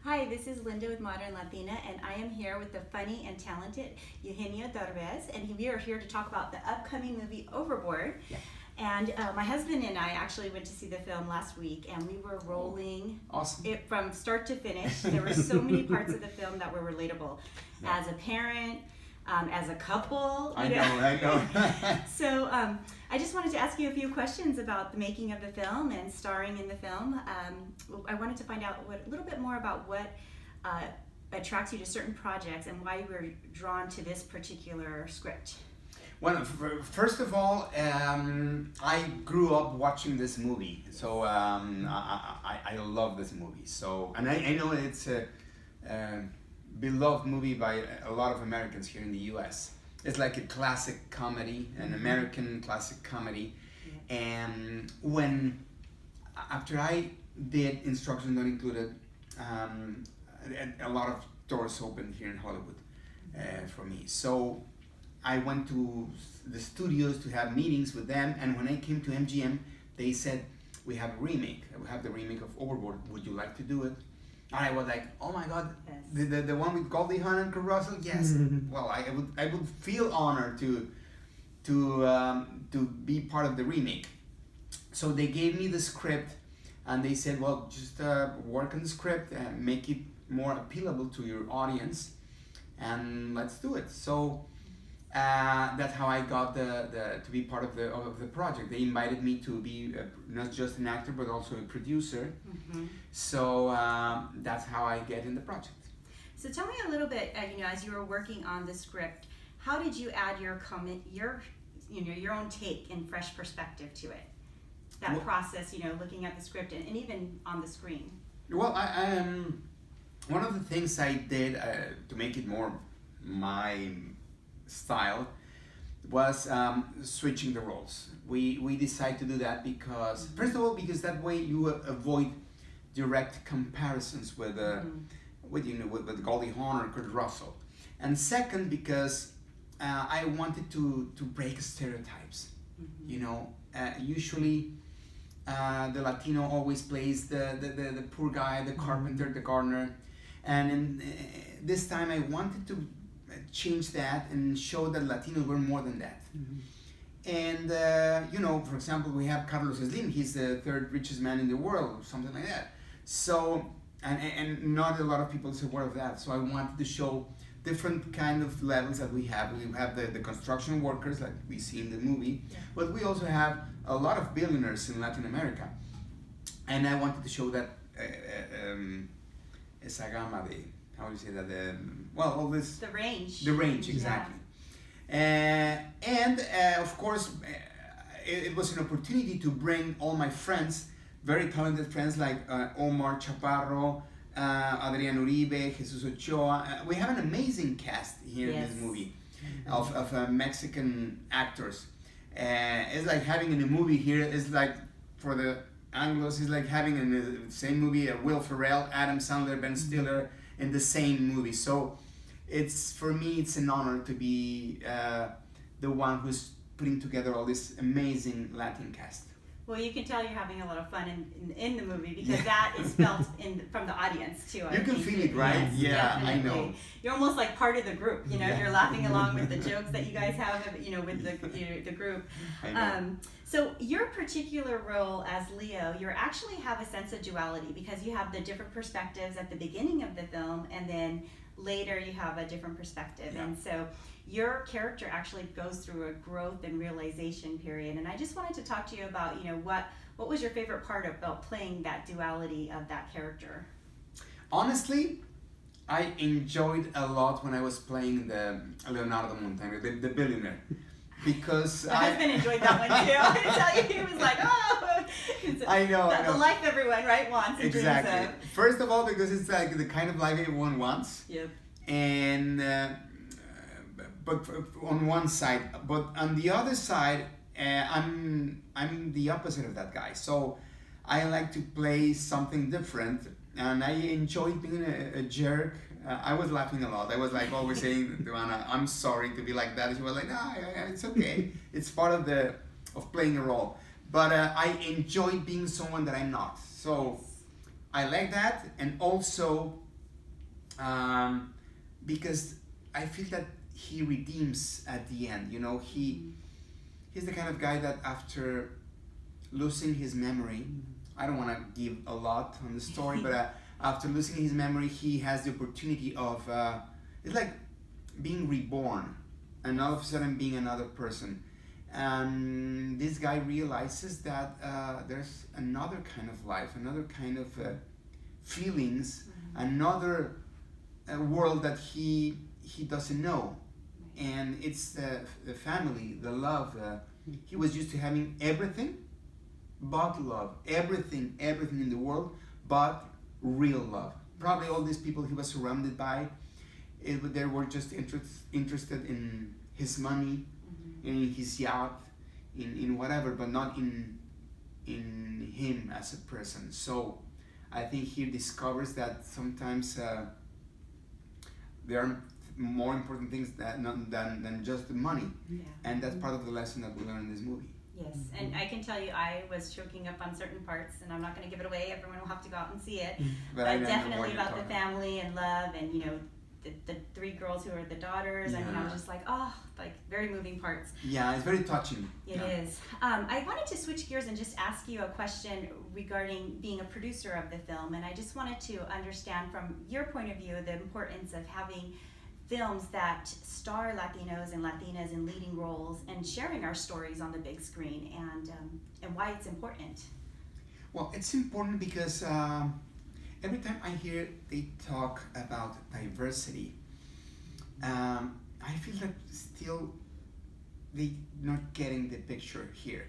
Hi, this is Linda with Modern Latina, and I am here with the funny and talented Eugenio Derbez, and we are here to talk about the upcoming movie Overboard. Yeah. And my husband and I actually went to see the film last week, and we were rolling Awesome. it from start to finish. There were so many parts of the film that were relatable. Yeah. As a parent, as a couple. I know. So I just wanted to ask you a few questions about the making of the film and starring in the film. I wanted to find out a little bit more about what attracts you to certain projects and why you were drawn to this particular script. Well, first of all, I grew up watching this movie, so I love this movie. So, and I know it's a beloved movie by a lot of Americans here in the U.S. It's like a classic comedy, an American classic comedy. Yeah. And after I did Instructions Not Included, a lot of doors opened here in Hollywood for me. So I went to the studios to have meetings with them, and when I came to MGM, they said, we have a remake. We have the remake of Overboard. Would you like to do it? And I was like, oh my God, yes. the one with Goldie Hawn and Kurt Russell? Yes. Well, I would feel honored to be part of the remake. So they gave me the script, and they said, well, just work on the script and make it more appealable to your audience, and let's do it. So that's how I got to be part of the project. They invited me to be not just an actor but also a producer. Mm-hmm. So that's how I get in the project. So tell me a little bit, as you were working on the script, how did you add your own take and fresh perspective to it? That process, looking at the script and even on the screen. Well, I one of the things I did to make it more my style was switching the roles. We decided to do that because, first of all, because that way you avoid direct comparisons with Goldie Hawn or Kurt Russell, and second, because I wanted to break stereotypes. Mm-hmm. Usually the Latino always plays the poor guy, the carpenter, the gardener, and this time I wanted to change that and show that Latinos were more than that. Mm-hmm. And for example, we have Carlos Slim. He's the third richest man in the world, or something like that. So, and not a lot of people is aware of that. So I wanted to show different kind of levels that we have. We have the construction workers, like we see in the movie, yeah. But we also have a lot of billionaires in Latin America. And I wanted to show that esa gama de, how do you say that? All this. The range. The range, exactly. Yeah. And of course, it was an opportunity to bring all my friends, very talented friends like Omar Chaparro, Adrián Uribe, Jesus Ochoa. We have an amazing cast here. Yes. In this movie of Mexican actors. It's like having in a movie here, it's like for the Anglos, it's like having in the same movie Will Ferrell, Adam Sandler, Ben Stiller in the same movie. So for me it's an honor to be the one who's putting together all this amazing Latin cast. Well, you can tell you're having a lot of fun in the movie because that is felt from the audience too. You can feel it, right? Yes, yeah, definitely. I know. You're almost like part of the group. Yeah. You're laughing along with the jokes that you guys have, with the group. I know. So your particular role as Leo, you actually have a sense of duality because you have the different perspectives at the beginning of the film, and then later you have a different perspective. Yeah. And so your character actually goes through a growth and realization period. And I just wanted to talk to you about, what was your favorite part about playing that duality of that character? Honestly, I enjoyed a lot when I was playing the Leonardo Montaño, the billionaire. Because my husband enjoyed that one too. I tell you, he was like, oh. I know. The life everyone, right, wants and exactly. dreams of. First of all, because it's like the kind of life everyone wants. Yep. And but on one side, but on the other side, I'm the opposite of that guy. So I like to play something different, and I enjoy being a jerk. I was laughing a lot. I was like always saying to Anna, "I'm sorry to be like that." And she was like, "No, it's okay. It's part of playing a role." But I enjoy being someone that I'm not. So I like that, and also because I feel that he redeems at the end. You know, he's the kind of guy that after losing his memory, I don't want to give a lot on the story, but after losing his memory, he has the opportunity of, it's like being reborn and all of a sudden being another person. And this guy realizes that there's another kind of life, another kind of feelings, another world that he doesn't know. And it's the family, the love. He was used to having everything but love, everything in the world but real love. Probably all these people he was surrounded by, they were just interested in his money, in his yacht, in whatever, but not in him as a person. So I think he discovers that sometimes there are more important things than just the money. And that's part of the lesson that we learn in this movie. Yes, and I can tell you I was choking up on certain parts, and I'm not going to give it away. Everyone will have to go out and see it. But definitely about the family and love, and you know, the three girls who are the daughters. I mean, I was just like, oh, like very moving parts. Yeah, it's very touching. It is. I wanted to switch gears and just ask you a question regarding being a producer of the film, and I just wanted to understand from your point of view the importance of having films that star Latinos and Latinas in leading roles and sharing our stories on the big screen, and why it's important. Well, it's important because every time I hear they talk about diversity, I feel that still they're not getting the picture here.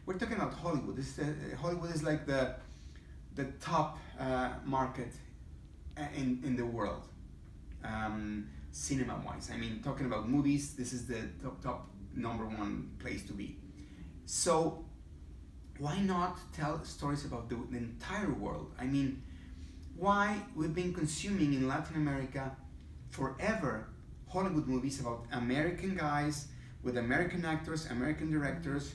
We're talking about Hollywood. Hollywood is like the top market in the world. Cinema-wise, I mean, talking about movies, this is the top number one place to be. So why not tell stories about the entire world? I mean, why we've been consuming in Latin America forever Hollywood movies about American guys with American actors, American directors,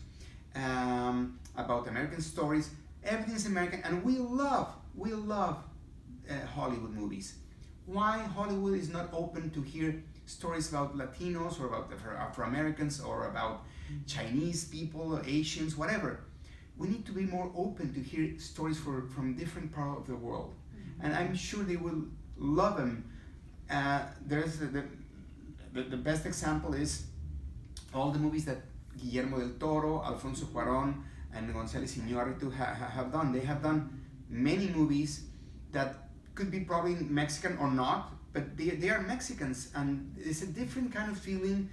about American stories. Everything's American, and we love Hollywood movies. Why Hollywood is not open to hear stories about Latinos or about Afro-Americans or about Chinese people, or Asians, whatever. We need to be more open to hear stories from different parts of the world. And I'm sure they will love them. There's the best example is all the movies that Guillermo del Toro, Alfonso Cuarón, and González Iñárritu have done. They have done many movies that could be probably Mexican or not, but they are Mexicans, and it's a different kind of feeling,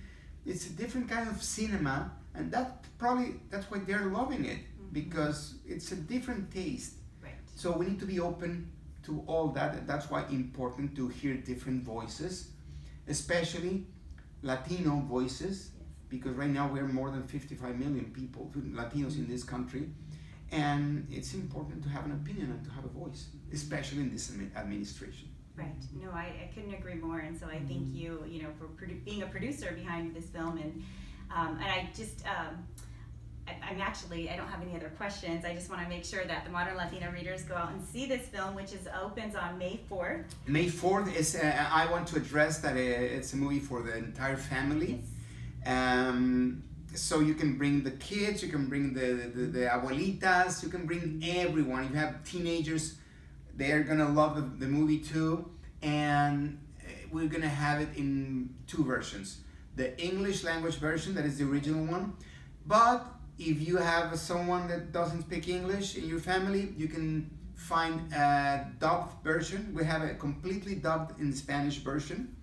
it's a different kind of cinema, and that's why they're loving it, because it's a different taste. Right. So we need to be open to all that, and that's why important to hear different voices, especially Latino voices, because right now we're more than 55 million people, Latinos in this country, and it's important to have an opinion and to have a voice, especially in this administration. Right. No, I couldn't agree more. And so I thank you, for being a producer behind this film. And I just, I don't have any other questions. I just want to make sure that the Modern Latina readers go out and see this film, which opens on May 4th. May 4th is, I want to address that it's a movie for the entire family. Yes. So you can bring the kids, you can bring the abuelitas, you can bring everyone. If you have teenagers, they're gonna love the movie too. And we're gonna have it in two versions. The English language version, that is the original one. But if you have someone that doesn't speak English in your family, you can find a dubbed version. We have a completely dubbed in Spanish version.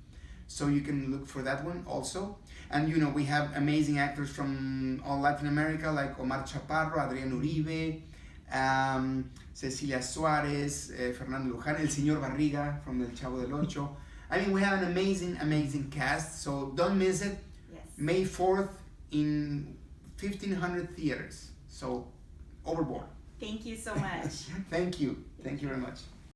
So you can look for that one also. And we have amazing actors from all Latin America, like Omar Chaparro, Adrián Uribe, Cecilia Suarez, Fernando Luján, El Señor Barriga from El Chavo del Ocho. I mean, we have an amazing cast, so don't miss it. Yes. May 4th in 1,500 theaters. So, Overboard. Thank you so much. Thank you very much.